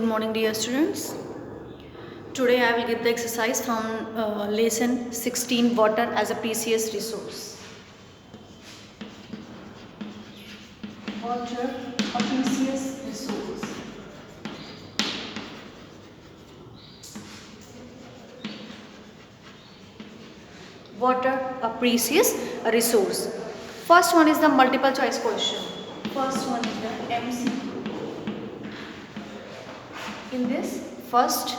morning, dear students. Today I will give the exercise from lesson 16, water as a precious resource. Water, a precious resource. Water, a precious resource. First one is the multiple choice question. First one is the MCQ. In this, first,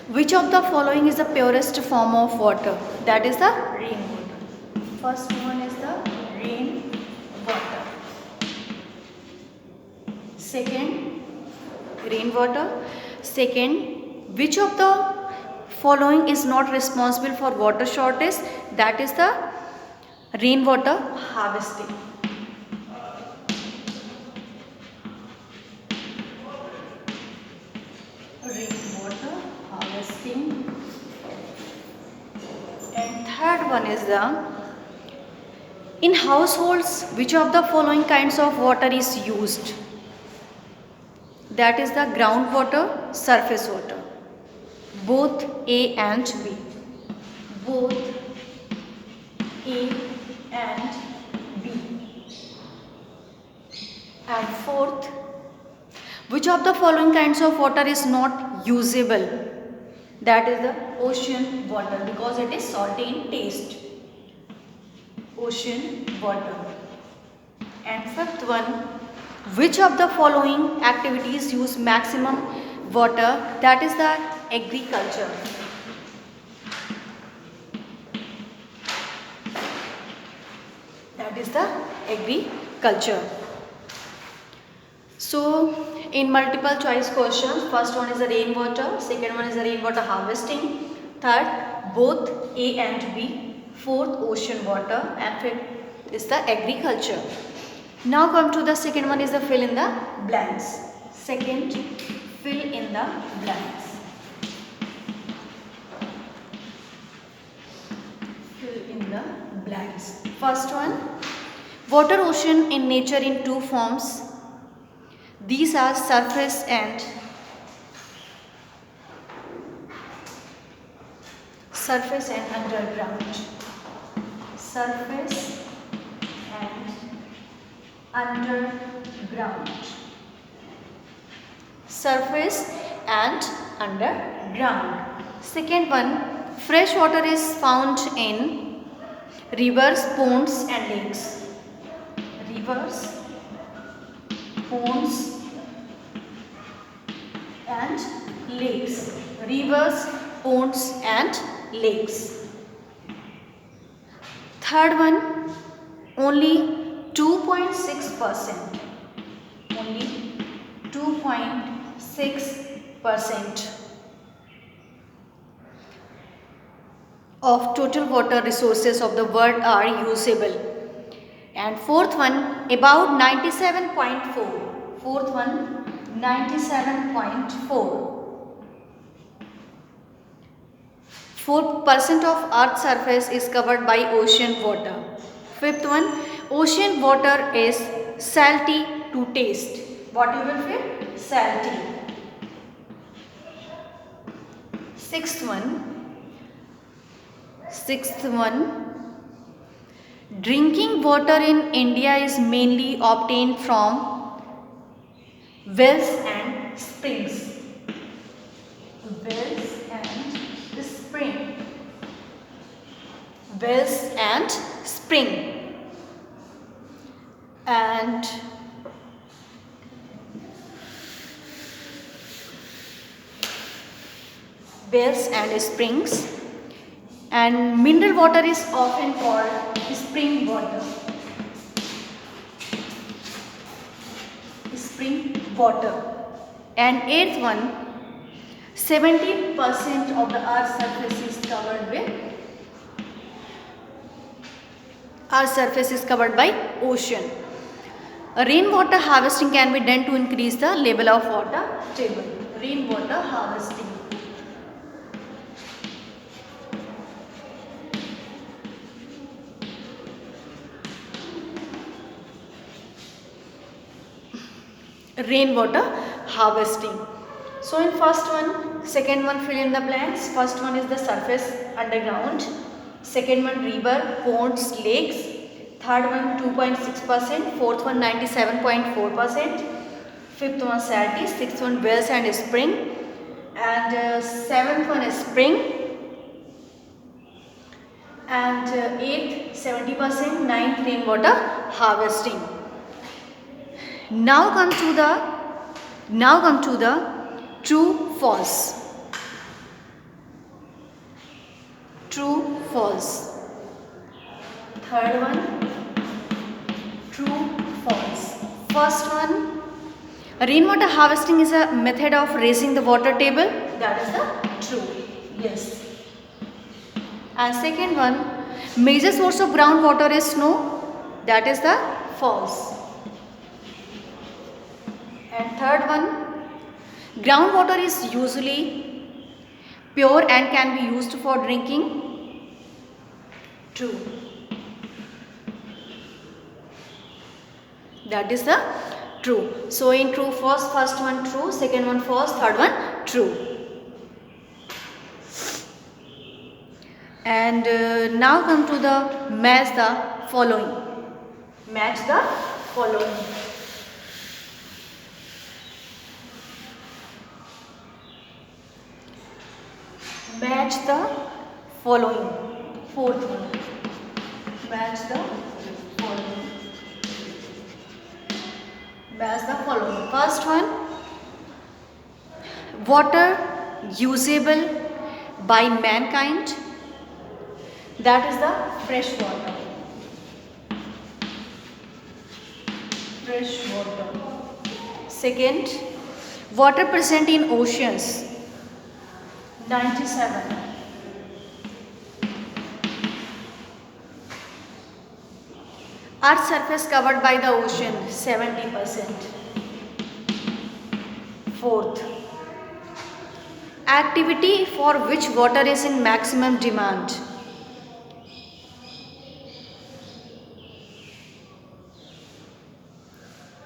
which of the following is the purest form of water? That is the rainwater. First one is the rainwater. Second, rainwater. Second, which of the following is not responsible for water shortage? That is the rainwater harvesting. Rainwater harvesting. And third one is in households, which of the following kinds of water is used? That is the groundwater, surface water. Both A and B. Both A and B. And fourth, which of the following kinds of water is not usable? That is the ocean water, because it is salty in taste. Ocean water. And fifth one, which of the following activities use maximum water? That is the agriculture. That is the agriculture. So, in multiple choice questions, first one is the rainwater, second one is the rainwater harvesting, third both A and B, fourth ocean water, and fifth is the agriculture. Now come to the second one is the fill in the blanks. Second, fill in the blanks. Fill in the blanks. First one, water ocean in nature in two forms. These are surface and underground. Surface and underground. Surface and underground. Second one, fresh water is found in rivers, ponds and lakes. Rivers, ponds and lakes. Rivers, ponds and lakes. Third one, only 2.6%. Only 2.6% of total water resources of the world are usable. And fourth one, about 97.4. Fourth one, 97.4. 4% of Earth's surface is covered by ocean water. Fifth one, ocean water is salty to taste. What you will feel? Salty. Sixth one, drinking water in India is mainly obtained from wells and springs. Wells and spring. Wells and spring. And wells and springs. And mineral water is often called spring water. Spring water. And eighth one, 70% of the Earth's surface is covered by ocean. Rainwater harvesting can be done to increase the level of water table. Rainwater harvesting. rainwater harvesting. So in first one, second one fill in the blanks. First one is the surface underground. Second one river, ponds, lakes. Third one 2.6%. Fourth one 97.4%. Fifth one salty. Sixth one wells and spring. And seventh one is spring. And eighth 70%. Ninth rainwater harvesting. Now come to the true false. True false. Third one, true false. First one, rainwater harvesting is a method of raising the water table. That is the true. Yes. And second one, major source of groundwater is snow. That is the false. And third one, groundwater is usually pure and can be used for drinking. True. That is the true. So in true false, first one true, second one false, third one true. And now come to the match the following. Match the following. Match the following. Fourth one. Match the following. Match the following. First one, water usable by mankind. That is the fresh water. Fresh water. Second, water present in oceans. 97. Earth's surface covered by the ocean. 70%. Fourth, activity for which water is in maximum demand.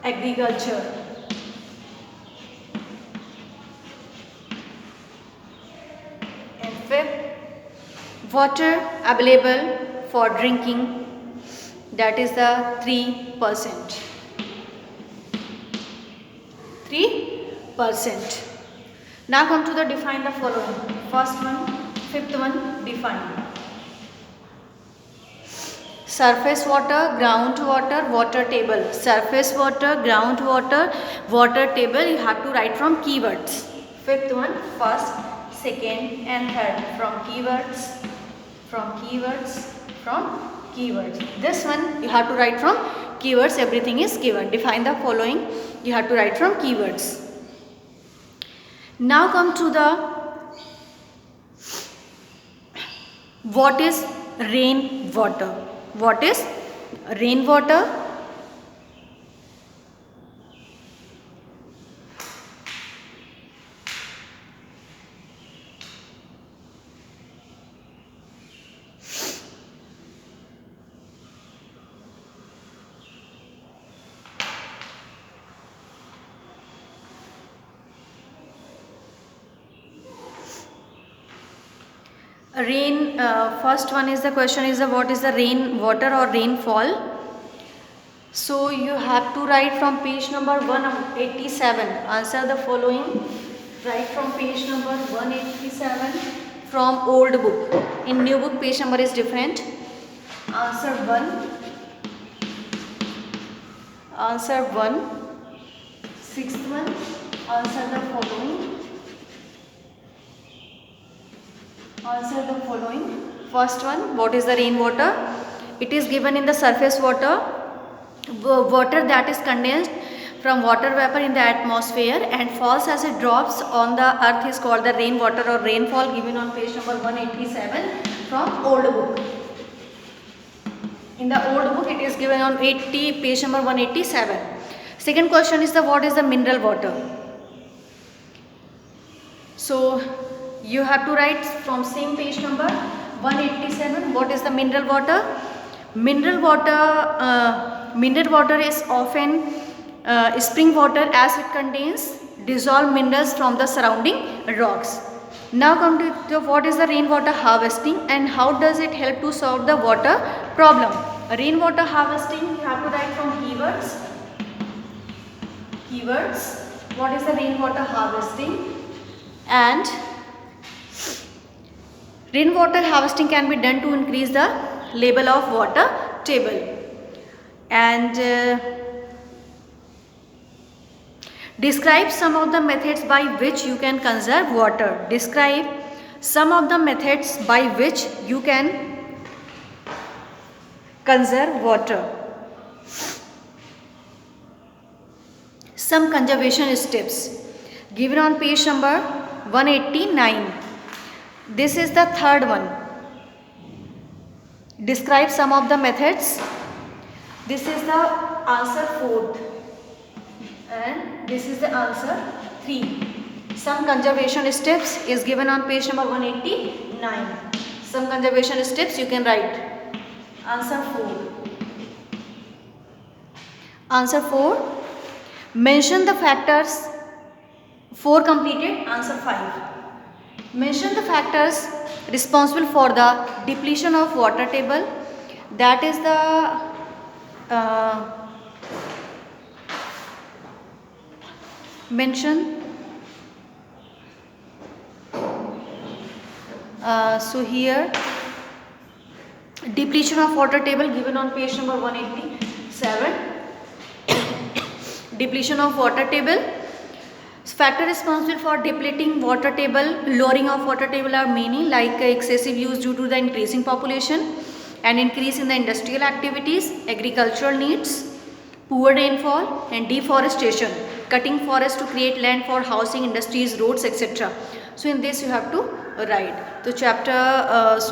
Agriculture. And fifth, water available for drinking. That is the 3%. 3%. Now come to the define the following. First one, fifth one, define. Surface water, groundwater, water table. Surface water, groundwater, water table. You have to write from keywords. Fifth one, first, second and third. From keywords, from keywords, from keywords. This one you have to write from keywords. Everything is keyword. Define the following. You have to write from keywords. Now come to the what is rainwater? What is rainwater? Rain, first one is the question is the what is the rain water or rainfall. So you have to write from page number 187. Answer the following. Write from page number 187 from old book. In new book page number is different. Answer 1. Answer 1. Sixth one. Answer the following. Answer the following. First one, what is the rainwater? It is given in the surface water, water that is condensed from water vapor in the atmosphere and falls as it drops on the earth is called the rainwater or rainfall, given on page number 187 from old book. In the old book it is given on page number 187. Second question is the what is the mineral water? So you have to write from same page number 187 what is the mineral water. Mineral water is often spring water as it contains dissolve minerals from the surrounding rocks. Now come to what is the rainwater harvesting and how does it help to solve the water problem. Rainwater harvesting, you have to write from keywords. What is the rainwater harvesting? And rainwater harvesting can be done to increase the level of water table. And describe some of the methods by which you can conserve water. Describe some of the methods by which you can conserve water. Some conservation steps given on page number 189. This is the third one. Describe some of the methods. This is the answer 4th and this is the answer 3. Some conservation steps is given on page number 189. Some conservation steps you can write. Answer 4. Answer 4. Mention the factors. 4 completed. Answer 5. Mention the factors responsible for the depletion of water table. That is the mention. So here depletion of water table given on page number 187. Depletion of water table. Factor responsible for depleting water table, lowering of water table are many, like excessive use due to the increasing population and increase in the industrial activities, agricultural needs, poor rainfall and deforestation, cutting forests to create land for housing, industries, roads, etc. So in this you have to write. So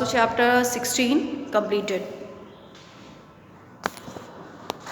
chapter 16 completed.